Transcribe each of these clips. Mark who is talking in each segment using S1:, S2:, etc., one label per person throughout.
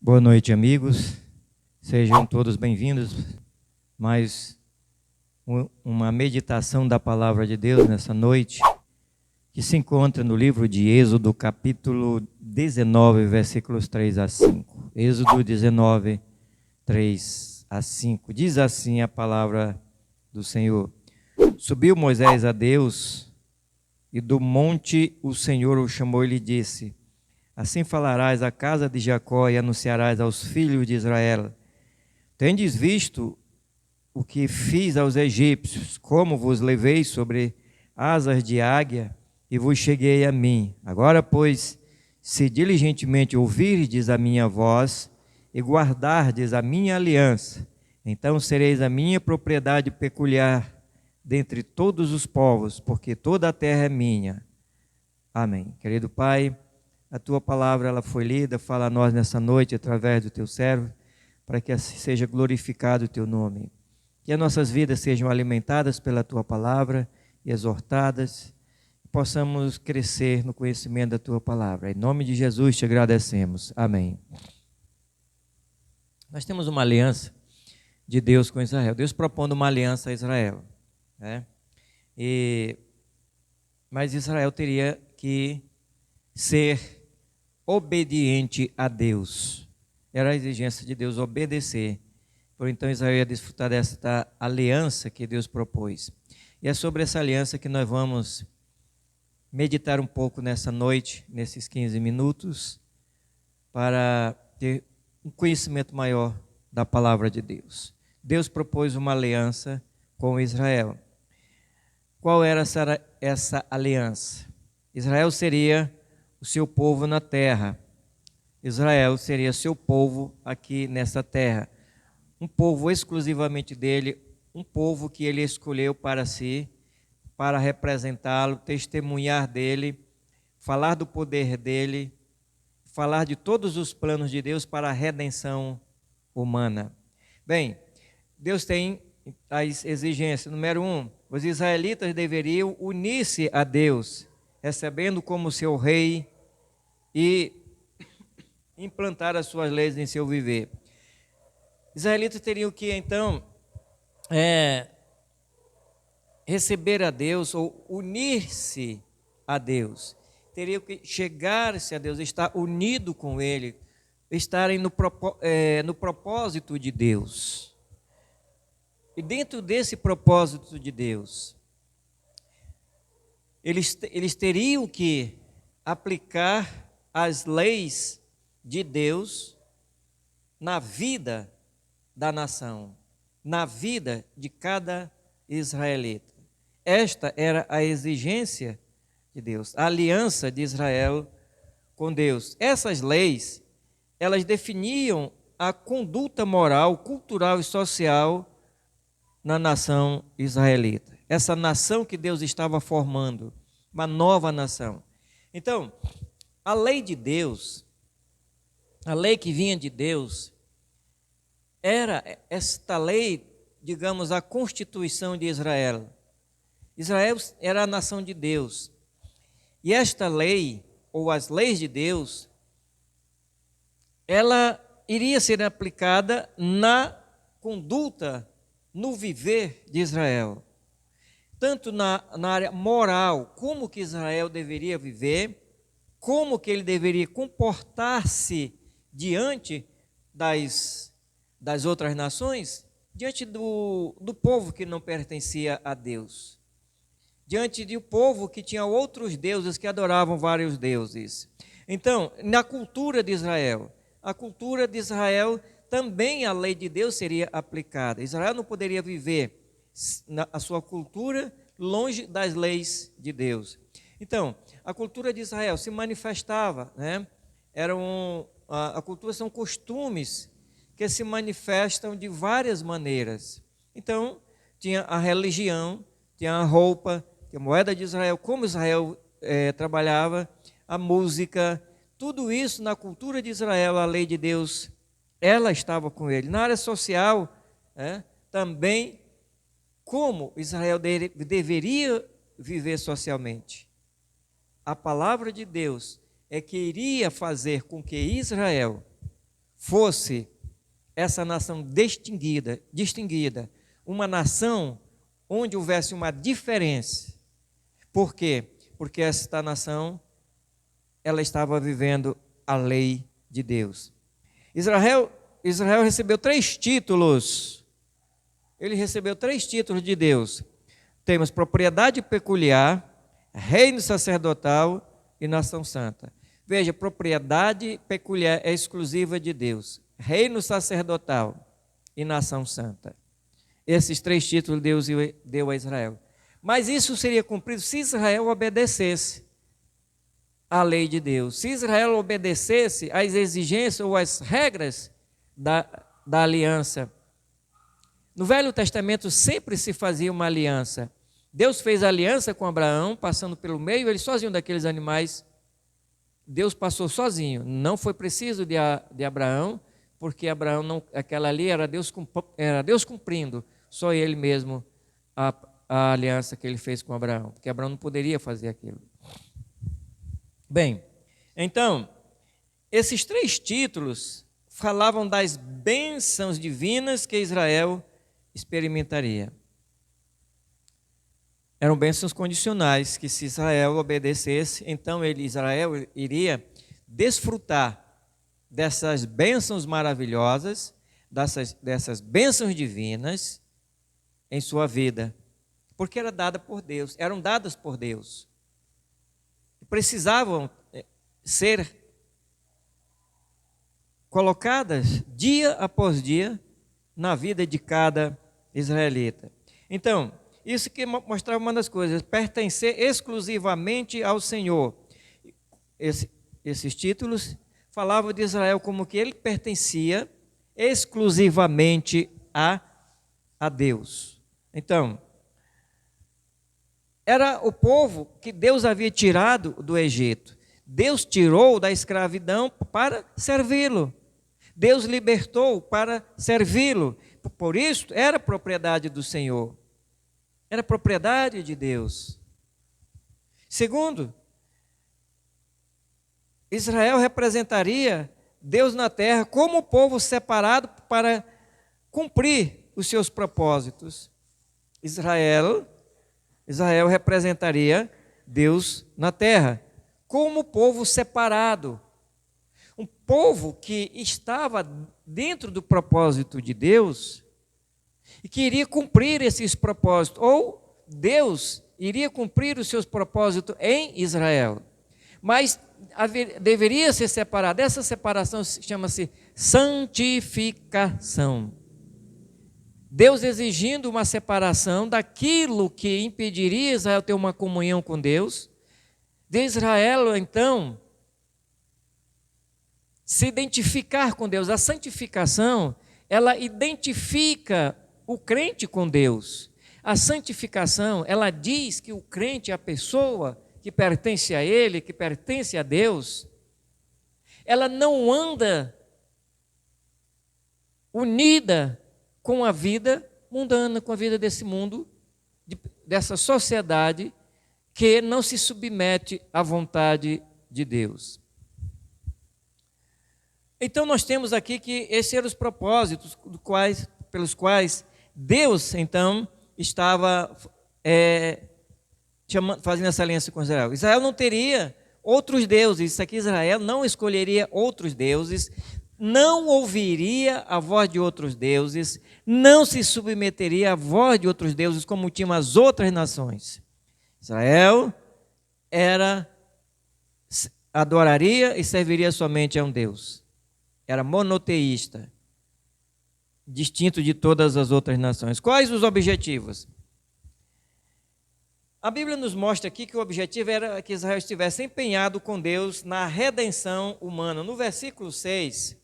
S1: Boa noite, amigos. Sejam todos bem-vindos. Mais uma meditação da Palavra de Deus nessa noite, que se encontra no livro de Êxodo, capítulo 19, versículos 3 a 5. Êxodo 19, 3 a 5. Diz assim a palavra do Senhor: Subiu Moisés a Deus, e do monte o Senhor o chamou e lhe disse: Assim falarás à casa de Jacó e anunciarás aos filhos de Israel: Tendes visto o que fiz aos egípcios, como vos levei sobre asas de águia e vos cheguei a mim. Agora, pois, se diligentemente ouvirdes a minha voz e guardardes a minha aliança, então sereis a minha propriedade peculiar dentre todos os povos, porque toda a terra é minha. Amém. Querido Pai, a Tua palavra ela foi lida, fala a nós nessa noite através do Teu servo, para que assim seja glorificado o Teu nome. Que as nossas vidas sejam alimentadas pela Tua palavra e exortadas, e possamos crescer no conhecimento da Tua palavra. Em nome de Jesus te agradecemos. Amém. Nós temos uma aliança de Deus com Israel. Deus propondo uma aliança a Israel, né? Mas Israel teria que ser obediente a Deus. Era a exigência de Deus obedecer. Por então Israel ia desfrutar desta aliança que Deus propôs. E é sobre essa aliança que nós vamos meditar um pouco nessa noite, nesses 15 minutos, para ter um conhecimento maior da palavra de Deus. Deus propôs uma aliança com Israel. Qual era essa aliança? Israel seria o seu povo na terra. Israel seria seu povo aqui nessa terra. Um povo exclusivamente dele, um povo que ele escolheu para si, para representá-lo, testemunhar dele, falar do poder dele, falar de todos os planos de Deus para a redenção humana. Bem, Deus tem as exigências. Número 1, os israelitas deveriam unir-se a Deus, recebendo como seu rei e implantar as suas leis em seu viver. Israelitas teriam que, então, receber a Deus ou unir-se a Deus. Teriam que chegar-se a Deus, estar unido com Ele, estarem no propósito de Deus. E dentro desse propósito de Deus, eles teriam que aplicar as leis de Deus na vida da nação, na vida de cada israelita. Esta era a exigência de Deus, a aliança de Israel com Deus. Essas leis, elas definiam a conduta moral, cultural e social na nação israelita. Essa nação que Deus estava formando, uma nova nação. Então, a lei de Deus, a lei que vinha de Deus, era esta lei, digamos, a constituição de Israel. Israel era a nação de Deus. E esta lei, ou as leis de Deus, ela iria ser aplicada na conduta, no viver de Israel. Tanto na área moral, como que Israel deveria viver, como que ele deveria comportar-se diante das outras nações, diante do povo que não pertencia a Deus, diante do povo que tinha outros deuses, que adoravam vários deuses. Então, na cultura de Israel, também a lei de Deus seria aplicada. Israel não poderia viver a sua cultura longe das leis de Deus. Então, a cultura de Israel se manifestava, né? A cultura são costumes que se manifestam de várias maneiras. Então, tinha a religião, tinha a roupa, tinha a moeda de Israel, como Israel trabalhava, a música, tudo isso na cultura de Israel, a lei de Deus, ela estava com ele. Na área social, também, como Israel deveria viver socialmente. A palavra de Deus é que iria fazer com que Israel fosse essa nação distinguida, uma nação onde houvesse uma diferença. Por quê? Porque esta nação, ela estava vivendo a lei de Deus. Israel recebeu 3 títulos. Ele recebeu 3 títulos de Deus. Temos propriedade peculiar, reino sacerdotal e nação santa. Veja, propriedade peculiar é exclusiva de Deus. Reino sacerdotal e nação santa. Esses 3 títulos Deus deu a Israel. Mas isso seria cumprido se Israel obedecesse à lei de Deus. Se Israel obedecesse às exigências ou às regras da aliança. No Velho Testamento sempre se fazia uma aliança. Deus fez aliança com Abraão, passando pelo meio, ele sozinho daqueles animais. Deus passou sozinho. Não foi preciso de Abraão, porque Abraão não, aquela ali era Deus cumprindo, só ele mesmo a aliança que ele fez com Abraão, porque Abraão não poderia fazer aquilo. Bem, então, esses 3 títulos falavam das bênçãos divinas que Israel experimentaria. Eram bênçãos condicionais, que se Israel obedecesse, então Israel iria desfrutar dessas bênçãos maravilhosas, dessas bênçãos divinas em sua vida, porque eram dadas por Deus. Precisavam ser colocadas dia após dia na vida de cada israelita. Então, isso que mostrava uma das coisas, pertencer exclusivamente ao Senhor. Esses títulos falavam de Israel como que ele pertencia exclusivamente a Deus. Então, era o povo que Deus havia tirado do Egito. Deus tirou da escravidão para servi-lo. Deus libertou para servi-lo. Por isso, era propriedade do Senhor. Era propriedade de Deus. Segundo, Israel representaria Deus na terra como o povo separado para cumprir os seus propósitos. Israel representaria Deus na terra como povo separado. Um povo que estava dentro do propósito de Deus e que iria cumprir esses propósitos, ou Deus iria cumprir os seus propósitos em Israel. Mas deveria ser separado. Essa separação chama-se santificação. Deus exigindo uma separação daquilo que impediria Israel ter uma comunhão com Deus. De Israel, então, se identificar com Deus. A santificação, ela identifica o crente com Deus. A santificação, ela diz que o crente, a pessoa que pertence a Ele, que pertence a Deus, ela não anda unida com a vida mundana, com a vida desse mundo, dessa sociedade que não se submete à vontade de Deus. Então nós temos aqui que esses eram os propósitos pelos quais Deus, então, estava fazendo essa aliança com Israel. Israel não teria outros deuses. Isso aqui, Israel não escolheria outros deuses, não ouviria a voz de outros deuses, não se submeteria à voz de outros deuses como tinham as outras nações. Israel adoraria e serviria somente a um Deus. Era monoteísta, distinto de todas as outras nações. Quais os objetivos? A Bíblia nos mostra aqui que o objetivo era que Israel estivesse empenhado com Deus na redenção humana. No versículo 6,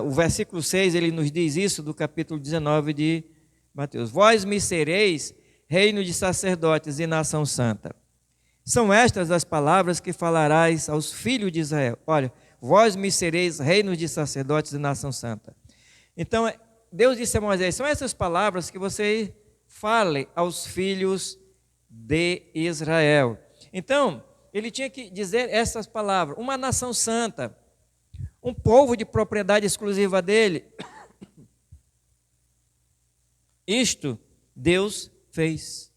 S1: o versículo 6, ele nos diz isso do capítulo 19 de Mateus. Vós me sereis reino de sacerdotes e nação santa. São estas as palavras que falarás aos filhos de Israel. Olha, vós me sereis reino de sacerdotes e nação santa. Então, Deus disse a Moisés, são essas palavras que você fale aos filhos de Israel. Então, ele tinha que dizer essas palavras, uma nação santa, um povo de propriedade exclusiva dele. Isto Deus fez,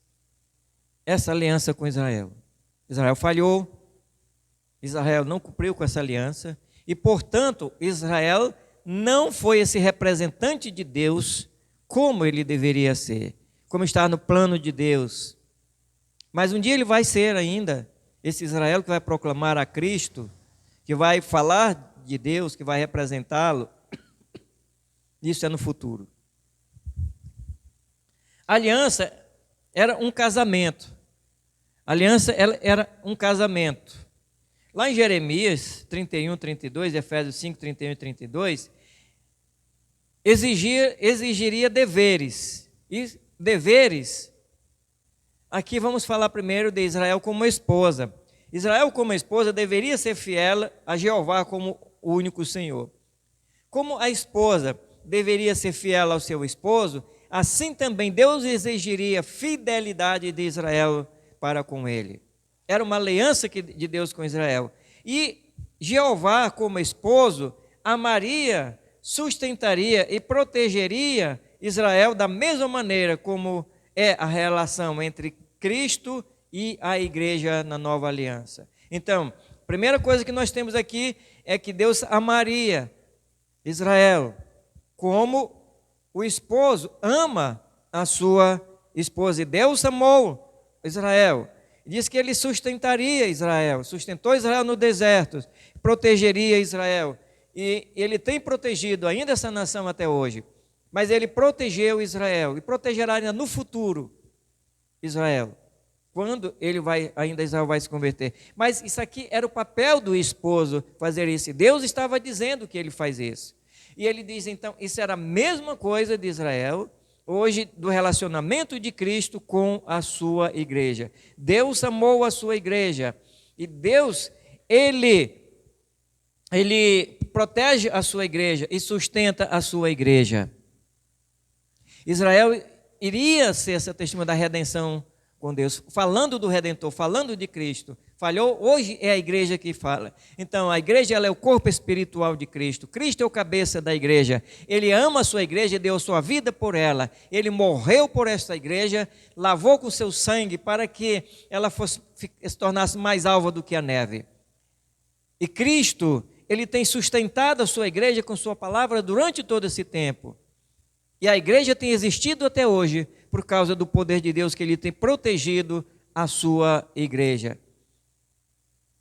S1: essa aliança com Israel. Israel falhou, Israel não cumpriu com essa aliança e, portanto, Israel não foi esse representante de Deus como ele deveria ser, como está no plano de Deus. Mas um dia ele vai ser ainda esse Israel que vai proclamar a Cristo, que vai falar de Deus, que vai representá-lo. Isso é no futuro. A aliança era um casamento. A aliança era um casamento. Lá em Jeremias 31, 32, Efésios 5, 31 e 32, exigiria deveres. E deveres, aqui vamos falar primeiro de Israel como esposa. Israel como esposa deveria ser fiel a Jeová como o único Senhor. Como a esposa deveria ser fiel ao seu esposo, assim também Deus exigiria fidelidade de Israel para com ele. Era uma aliança de Deus com Israel. E Jeová, como esposo, amaria, sustentaria e protegeria Israel da mesma maneira como é a relação entre Cristo e a igreja na nova aliança. Então, a primeira coisa que nós temos aqui é que Deus amaria Israel como o esposo ama a sua esposa. E Deus amou Israel. Diz que ele sustentaria Israel, sustentou Israel no deserto, protegeria Israel. E ele tem protegido ainda essa nação até hoje. Mas ele protegeu Israel e protegerá ainda no futuro Israel. Quando Israel vai se converter. Mas isso aqui era o papel do esposo, fazer isso. Deus estava dizendo que ele faz isso. E ele diz então, isso era a mesma coisa de Israel, hoje do relacionamento de Cristo com a sua igreja. Deus amou a sua igreja. E Deus, ele protege a sua igreja e sustenta a sua igreja. Israel iria ser essa testemunha da redenção com Deus, falando do Redentor, falando de Cristo. Falhou, hoje é a igreja que fala. Então, a igreja ela é o corpo espiritual de Cristo. Cristo é o cabeça da igreja. Ele ama a sua igreja e deu sua vida por ela. Ele morreu por esta igreja, lavou com seu sangue para que ela se tornasse mais alva do que a neve. E Cristo, ele tem sustentado a sua igreja com sua palavra durante todo esse tempo. E a igreja tem existido até hoje por causa do poder de Deus que ele tem protegido a sua igreja.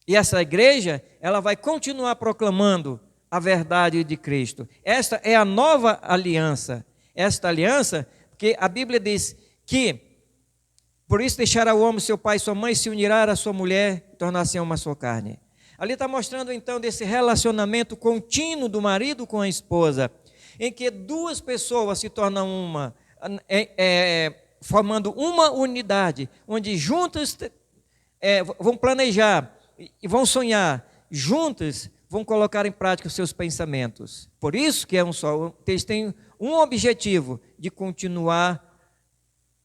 S1: E essa igreja, ela vai continuar proclamando a verdade de Cristo. Esta é a nova aliança. Esta aliança, porque a Bíblia diz que, por isso deixará o homem seu pai e sua mãe, se unirá à sua mulher, tornar-se uma só carne. Ali está mostrando então desse relacionamento contínuo do marido com a esposa, em que duas pessoas se tornam uma, formando uma unidade, onde juntas vão planejar e vão sonhar, juntas vão colocar em prática os seus pensamentos. Por isso que é um só, eles têm um objetivo de continuar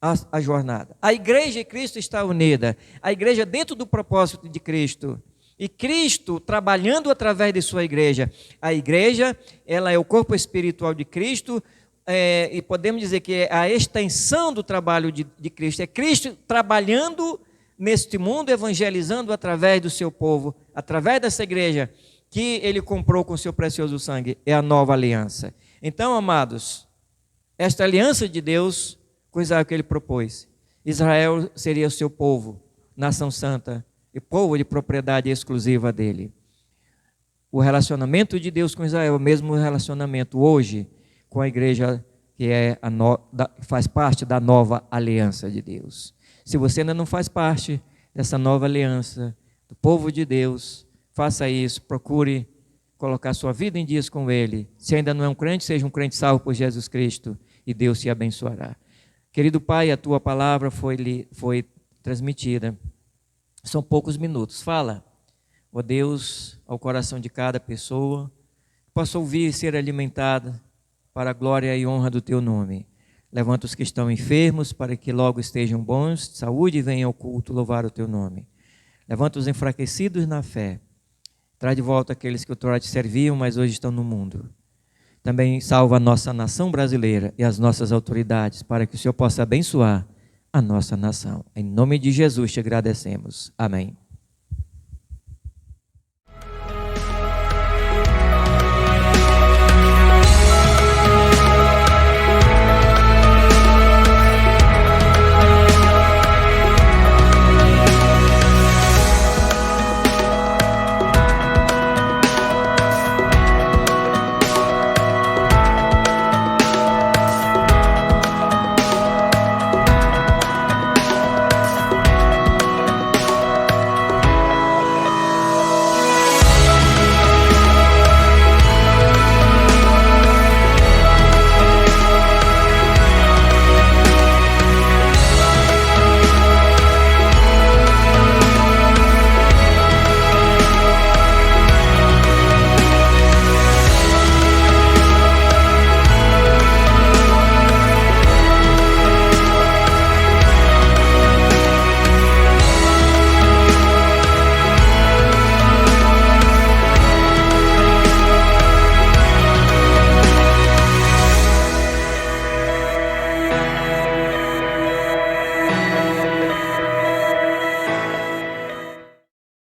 S1: a jornada. A igreja e Cristo está unida, a igreja dentro do propósito de Cristo. E Cristo trabalhando através de sua igreja. A igreja, ela é o corpo espiritual de Cristo, e podemos dizer que é a extensão do trabalho de Cristo. É Cristo trabalhando neste mundo, evangelizando através do seu povo, através dessa igreja que ele comprou com seu precioso sangue. É a nova aliança. Então, amados, esta aliança de Deus, coisa que ele propôs. Israel seria o seu povo, nação santa, e povo de propriedade exclusiva dele. O relacionamento de Deus com Israel é o mesmo relacionamento hoje com a igreja que faz parte da nova aliança de Deus. Se você ainda não faz parte dessa nova aliança, do povo de Deus, faça isso, procure colocar sua vida em dias com Ele. Se ainda não é um crente, seja um crente salvo por Jesus Cristo e Deus te abençoará. Querido Pai, a Tua palavra foi transmitida. São poucos minutos. Fala, ó Deus, ao coração de cada pessoa, possa ouvir e ser alimentada para a glória e honra do Teu nome. Levanta os que estão enfermos para que logo estejam bons, de saúde e venham ao culto louvar o Teu nome. Levanta os enfraquecidos na fé Traz de volta aqueles que outrora te serviam, mas hoje estão no mundo. Também salva a nossa nação brasileira e as nossas autoridades, para que o Senhor possa abençoar a nossa nação. Em nome de Jesus te agradecemos. Amém.